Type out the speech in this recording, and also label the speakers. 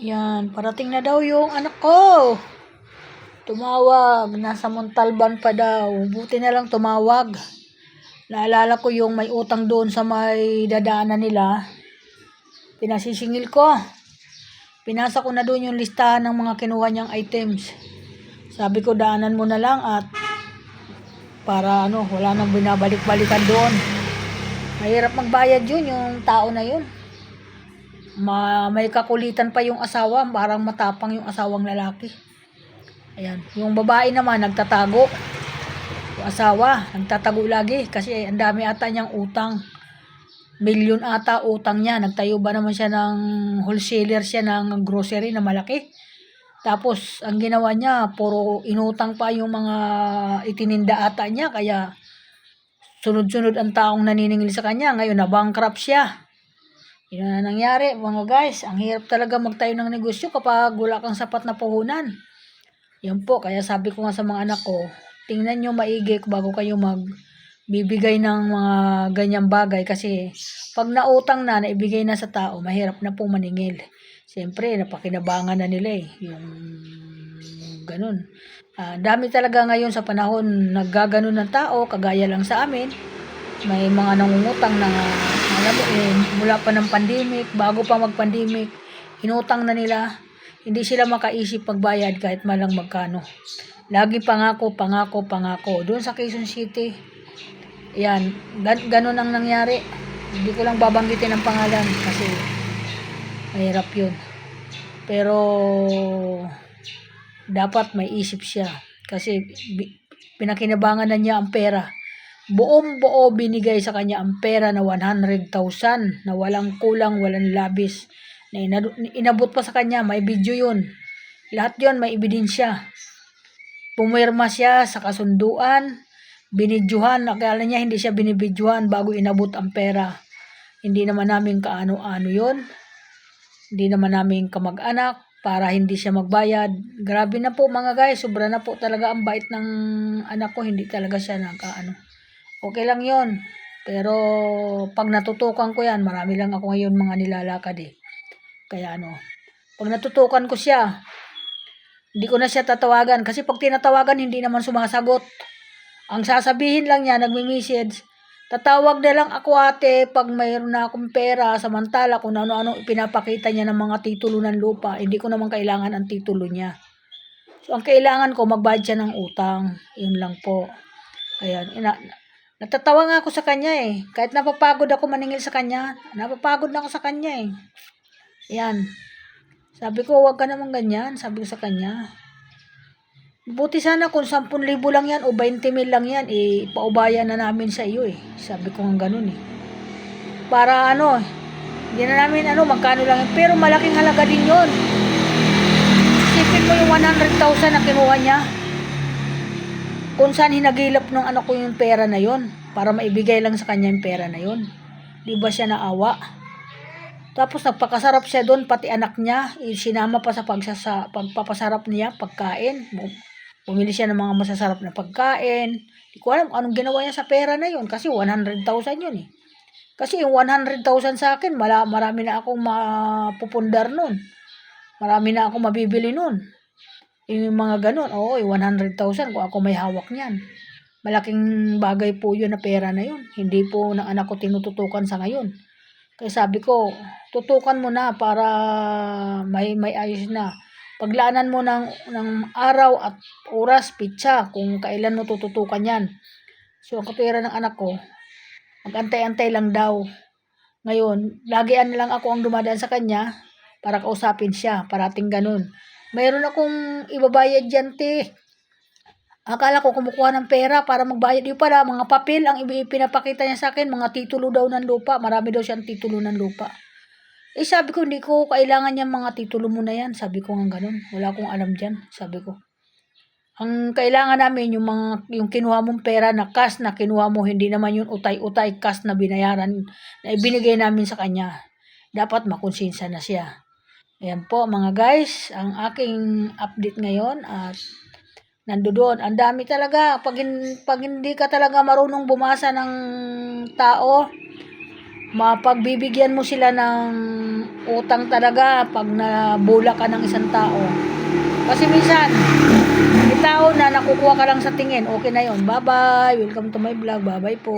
Speaker 1: Yan, parating na daw yung anak ko. Tumawag, nasa Montalban pa daw. Buti na lang tumawag. Naalala ko yung may utang doon sa may dadaanan nila. Pinasisingil ko. Pinasa ko na doon yung listahan ng mga kinuha niyang items. Sabi ko daanan mo na lang at para wala nang binabalik-balikan doon. Mahirap magbayad yun, yung tao na yun. May kakulitan pa yung asawa, parang matapang yung asawang lalaki. Ayan, yung babae naman nagtatago. Yung asawa, nagtatago lagi kasi ang dami ata niyang utang. Milyon ata utang niya. Nagtayo ba naman siya ng wholesaler siya ng grocery na malaki. Tapos, ang ginawa niya, puro inutang pa yung mga itininda ata niya. Kaya, sunod-sunod ang taong naniningil sa kanya. Ngayon, na-bankrupt siya. Yun na nangyari, mga guys. Ang hirap talaga magtayo ng negosyo kapag wala kang sapat na puhunan. Yan po, kaya sabi ko nga sa mga anak ko, tingnan nyo maigi bago kayo magbibigay ng mga ganyang bagay kasi pag nautang na, naibigay na sa tao, mahirap na pong maningil. Siyempre, napakinabangan na nila yung ganun. Dami talaga ngayon sa panahon, naggaganon ng tao, kagaya lang sa amin. May mga nangungutang na, alam mo mula pa ng pandemic, bago pa mag-pandemic, inutang na nila. Hindi sila makaisip pagbayad kahit malang magkano. Lagi pangako, pangako, pangako. Doon sa Quezon City, yan, ganun ang nangyari. Hindi ko lang babanggitin ang pangalan kasi mahirap yun. Pero, dapat may isip siya. Kasi, pinakinabangan na niya ang pera. Buong buo binigay sa kanya ang pera na 100,000 na walang kulang, walang labis. Na inabot pa sa kanya, may video yun. Lahat yun may ebidensya. Pumirma siya sa kasunduan, binidyohan, akala niya hindi siya binibidyohan bago inabot ang pera. Hindi naman namin kaano-ano yun. Hindi naman namin kamag-anak para hindi siya magbayad. Grabe na po mga guys, sobra na po talaga ang bait ng anak ko, hindi talaga siya nakaano. Okay lang yon. Pero pag natutukan ko yan, marami lang ako ngayon mga nilalakad Kaya pag natutukan ko siya, hindi ko na siya tatawagan. Kasi pag tinatawagan, hindi naman sumasagot. Ang sasabihin lang niya, nagme-message, tatawag na lang ako ate pag mayroon na akong pera. Samantala kung ano-ano ipinapakita niya ng mga titulo ng lupa, hindi ko naman kailangan ang titulo niya. So ang kailangan ko, magbayad siya ng utang. Yun lang po. Ayan, natatawa nga ako sa kanya Kahit napapagod ako maningil sa kanya, napapagod na ako sa kanya Yan. Sabi ko, huwag ka naman ganyan. Sabi ko sa kanya. Buti sana kung 10,000 lang yan o 20,000 lang yan, paubayan na namin sa iyo Sabi ko nga ganun Para hindi na namin magkano lang yan. Pero malaking halaga din yun. Isipin mo yung 100,000 na kinuha niya. Kung saan hinagilap ng anak ko yung pera na yon para maibigay lang sa kanya yung pera na yon. Di ba siya naawa? Tapos nagpakasarap siya doon, pati anak niya, sinama pa sa pagpapasarap niya, pagkain. Bumili siya ng mga masasarap na pagkain. Di ko alam anong ginawa niya sa pera na yon kasi 100,000 yun Kasi yung 100,000 sa akin, marami na akong mapupundar nun. Marami na akong mabibili nun. Yung mga ganun, oo, 100,000 kung ako may hawak niyan. Malaking bagay po yun na pera na yun. Hindi po ng anak ko tinututukan sa ngayon. Kaya sabi ko, tutukan mo na para may ayos na. Paglaanan mo ng araw at oras, pitsa, kung kailan mo tututukan yan. So, ang katwiran ng anak ko, mag-antay-antay lang daw. Ngayon, lagian lang ako ang dumadaan sa kanya para kausapin siya, parating ganun. Mayroon akong ibabayad dyan, Akala ko kumukuha ng pera para magbayad. Yung pala, mga papel ang pinapakita niya sa akin, mga titulo daw ng lupa. Marami daw siyang titulo ng lupa. Sabi ko, hindi ko kailangan yung mga titulo mo na yan. Sabi ko nga ganun. Wala akong alam dyan, sabi ko. Ang kailangan namin, yung kinuha mong pera na cash na kinuha mo, hindi naman yung utay-utay cash na binayaran, na ibinigay namin sa kanya. Dapat makonsensya na siya. Ayan po mga guys, ang aking update ngayon at nandoon. Ang dami talaga. Pag hindi ka talaga marunong bumasa ng tao, mapagbibigyan mo sila ng utang talaga pag nabula ka ng isang tao. Kasi minsan, may tao na nakukuha ka lang sa tingin, okay na yon. Bye-bye. Welcome to my vlog. Bye-bye po.